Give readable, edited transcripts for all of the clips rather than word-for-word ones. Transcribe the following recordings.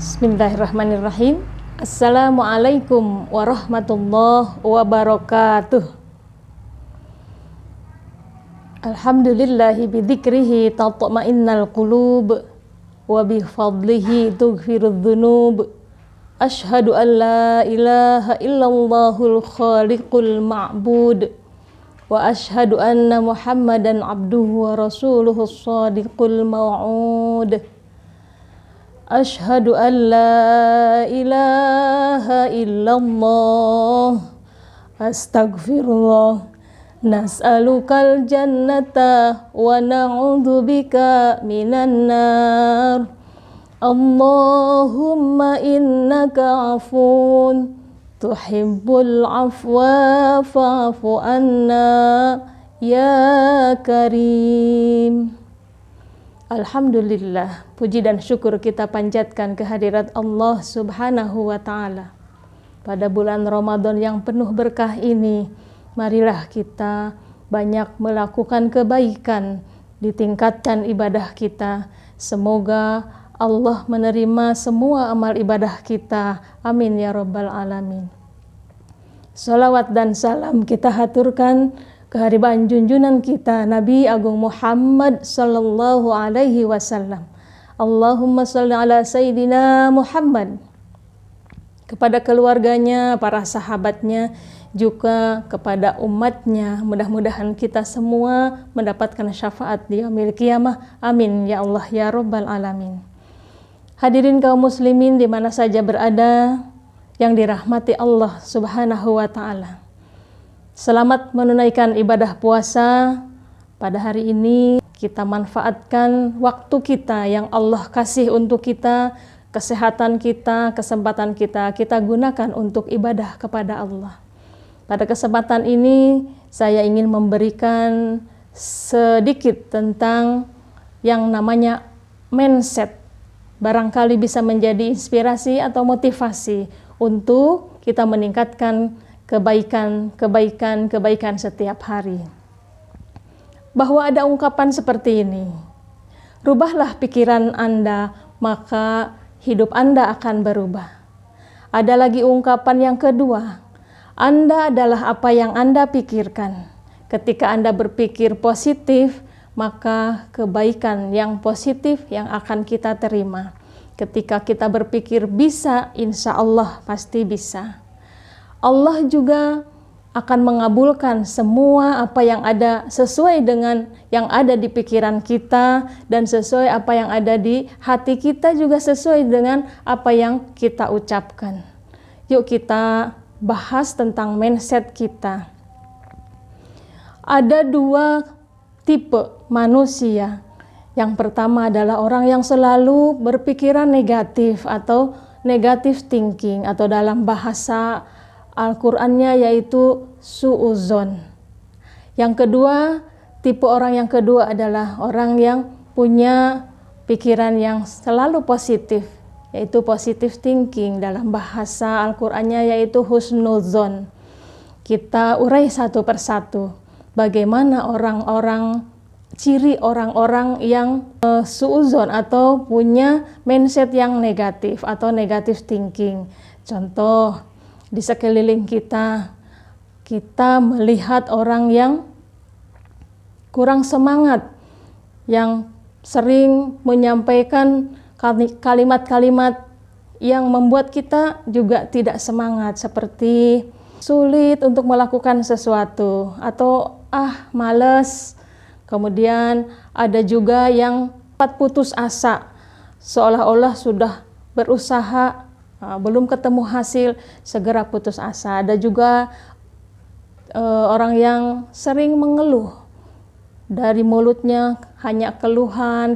Bismillahirrahmanirrahim. Assalamualaikum warahmatullahi wabarakatuh. Alhamdulillahi bidzikrihi tatma'innal qulub wa bifadlihi tughfirudz dzunub. Asyhadu an la ilaha illallahul khaliqul ma'bud wa asyhadu anna Muhammadan abduhu wa rasuluhus shadiqul maw'ud. Asyhadu an la ilaha illallah. Astaghfirullah. Nas'alukal jannata wa na'udzubika minan nar. Allahumma innaka afun tuhibbul afwa fa'fu anna ya karim. Alhamdulillah, puji dan syukur kita panjatkan kehadirat Allah Subhanahu wa ta'ala. Pada bulan Ramadan yang penuh berkah ini, marilah kita banyak melakukan kebaikan, ditingkatkan ibadah kita. Semoga Allah menerima semua amal ibadah kita. Amin ya rabbal alamin. Salawat dan salam kita haturkan kehadiran junjungan kita Nabi Agung Muhammad sallallahu alaihi wasallam. Allahumma shalli ala Sayyidina Muhammad. Kepada keluarganya, para sahabatnya, juga kepada umatnya. Mudah-mudahan kita semua mendapatkan syafaat di yaumil qiyamah. Amin ya Allah ya rabbal alamin. Hadirin kaum muslimin di mana saja berada yang dirahmati Allah Subhanahu wa ta'ala. Selamat menunaikan ibadah puasa. Pada hari ini kita manfaatkan waktu kita yang Allah kasih untuk kita, kesehatan kita, kesempatan kita gunakan untuk ibadah kepada Allah. Pada kesempatan ini saya ingin memberikan sedikit tentang yang namanya mindset. Barangkali bisa menjadi inspirasi atau motivasi untuk kita meningkatkan kebaikan setiap hari. Bahwa ada ungkapan seperti ini, rubahlah pikiran Anda, maka hidup Anda akan berubah. Ada lagi ungkapan yang kedua, Anda adalah apa yang Anda pikirkan. Ketika Anda berpikir positif, maka kebaikan yang positif yang akan kita terima. Ketika kita berpikir bisa, insya Allah pasti bisa. Allah juga akan mengabulkan semua apa yang ada sesuai dengan yang ada di pikiran kita, dan sesuai apa yang ada di hati kita juga sesuai dengan apa yang kita ucapkan. Yuk kita bahas tentang mindset kita. Ada dua tipe manusia. Yang pertama adalah orang yang selalu berpikiran negatif atau negative thinking, atau dalam bahasa Al-Qur'annya yaitu su'uzon. Yang kedua, tipe orang yang kedua adalah orang yang punya pikiran yang selalu positif, yaitu positive thinking. Dalam bahasa Al-Qur'annya yaitu husnuzon. Kita urai satu persatu. Bagaimana ciri orang-orang yang su'uzon atau punya mindset yang negatif atau negative thinking. Contoh, di sekeliling kita melihat orang yang kurang semangat, yang sering menyampaikan kalimat-kalimat yang membuat kita juga tidak semangat, seperti sulit untuk melakukan sesuatu atau males. Kemudian ada juga yang cepat putus asa, seolah-olah sudah berusaha belum ketemu hasil, segera putus asa. Ada juga orang yang sering mengeluh, dari mulutnya hanya keluhan.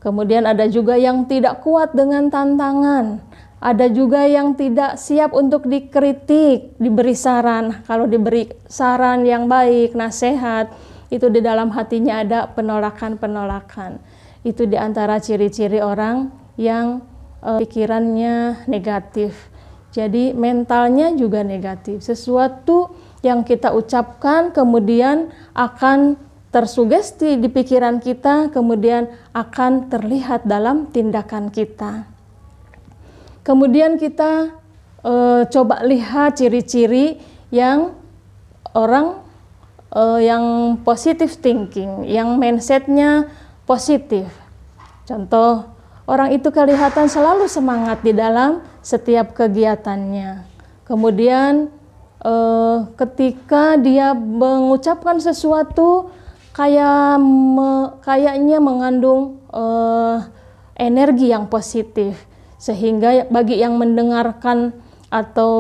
Kemudian ada juga yang tidak kuat dengan tantangan. Ada juga yang tidak siap untuk dikritik, diberi saran. Kalau diberi saran yang baik, nasihat, itu di dalam hatinya ada penolakan. Itu di antara ciri-ciri orang yang pikirannya negatif. Jadi mentalnya juga negatif. Sesuatu yang kita ucapkan kemudian akan tersugesti di pikiran kita, kemudian akan terlihat dalam tindakan kita. Kemudian kita coba lihat ciri-ciri yang orang yang positive thinking, yang mindsetnya positif. Contoh, orang itu kelihatan selalu semangat di dalam setiap kegiatannya. Kemudian ketika dia mengucapkan sesuatu kayaknya mengandung energi yang positif, sehingga bagi yang mendengarkan atau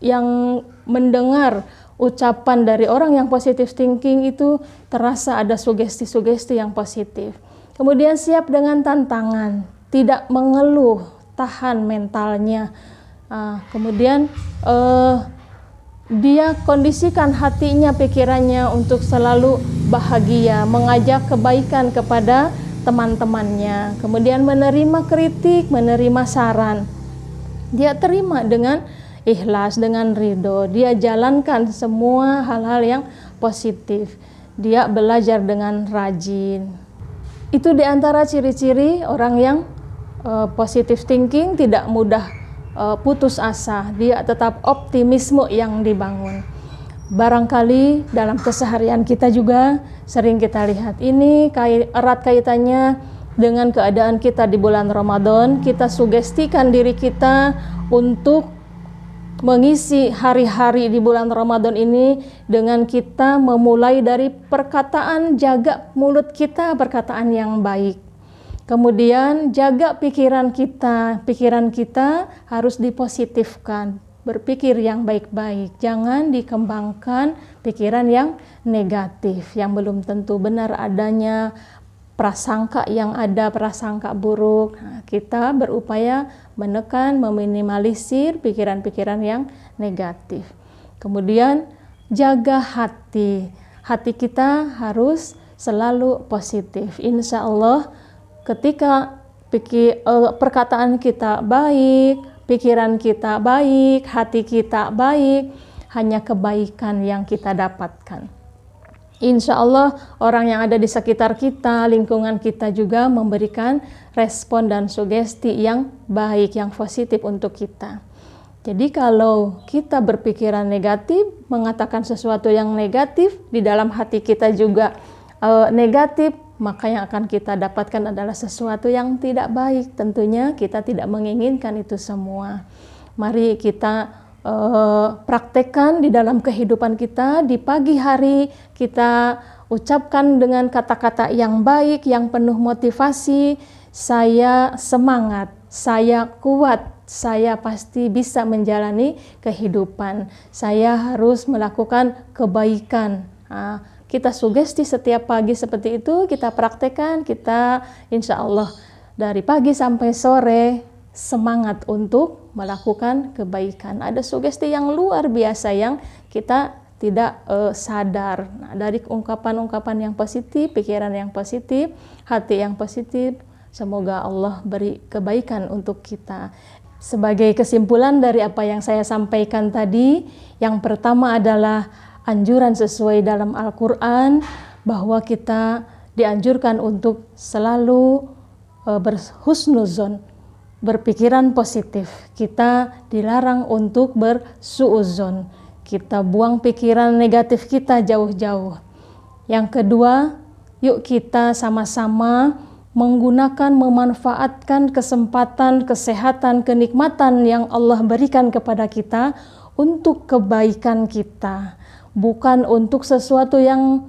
yang mendengar ucapan dari orang yang positive thinking itu terasa ada sugesti-sugesti yang positif. Kemudian siap dengan tantangan, tidak mengeluh, tahan mentalnya. Kemudian dia kondisikan hatinya, pikirannya untuk selalu bahagia, mengajak kebaikan kepada teman-temannya. Kemudian menerima kritik, menerima saran. Dia terima dengan ikhlas, dengan ridho. Dia jalankan semua hal-hal yang positif. Dia belajar dengan rajin. Itu diantara ciri-ciri orang yang positive thinking, tidak mudah putus asa. Dia tetap optimisme yang dibangun. Barangkali dalam keseharian kita juga sering kita lihat ini erat kaitannya dengan keadaan kita di bulan Ramadan. Kita sugestikan diri kita untuk mengisi hari-hari di bulan Ramadan ini dengan kita memulai dari perkataan, jaga mulut kita, perkataan yang baik. Kemudian jaga pikiran kita harus dipositifkan, berpikir yang baik-baik, jangan dikembangkan pikiran yang negatif, yang belum tentu benar adanya, prasangka yang ada, prasangka buruk. Kita berupaya menekan, meminimalisir pikiran-pikiran yang negatif. Kemudian jaga hati kita harus selalu positif. Insya Allah ketika perkataan kita baik, pikiran kita baik, hati kita baik, hanya kebaikan yang kita dapatkan. Insya Allah orang yang ada di sekitar kita, lingkungan kita juga memberikan respon dan sugesti yang baik, yang positif untuk kita. Jadi kalau kita berpikiran negatif, mengatakan sesuatu yang negatif, di dalam hati kita juga negatif, maka yang akan kita dapatkan adalah sesuatu yang tidak baik. Tentunya kita tidak menginginkan itu semua. Mari kita praktekkan di dalam kehidupan kita. Di pagi hari kita ucapkan dengan kata-kata yang baik, yang penuh motivasi. Saya semangat, saya kuat, saya pasti bisa menjalani kehidupan. Saya harus melakukan kebaikan. Kita sugesti setiap pagi seperti itu, kita praktekkan, kita insya Allah dari pagi sampai sore semangat untuk melakukan kebaikan. Ada sugesti yang luar biasa yang kita tidak sadar. Dari ungkapan-ungkapan yang positif, pikiran yang positif, hati yang positif, semoga Allah beri kebaikan untuk kita. Sebagai kesimpulan dari apa yang saya sampaikan tadi, yang pertama adalah anjuran sesuai dalam Al-Quran, bahwa kita dianjurkan untuk selalu berhusnuzon, berpikiran positif. Kita dilarang untuk bersuuzon. Kita buang pikiran negatif kita jauh-jauh. Yang kedua, yuk kita sama-sama menggunakan, memanfaatkan kesempatan, kesehatan, kenikmatan yang Allah berikan kepada kita untuk kebaikan kita, bukan untuk sesuatu yang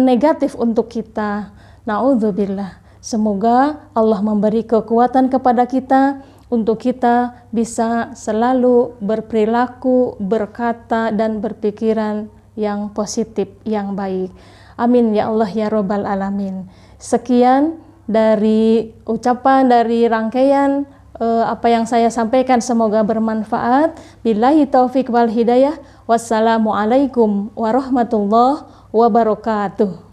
negatif untuk kita. Na'udzubillah. Semoga Allah memberi kekuatan kepada kita untuk kita bisa selalu berperilaku, berkata, dan berpikiran yang positif, yang baik. Amin ya Allah ya Rabbal Alamin. Sekian dari ucapan, dari rangkaian apa yang saya sampaikan, semoga bermanfaat. Billahi taufik wal hidayah. Wassalamualaikum warahmatullahi wabarakatuh.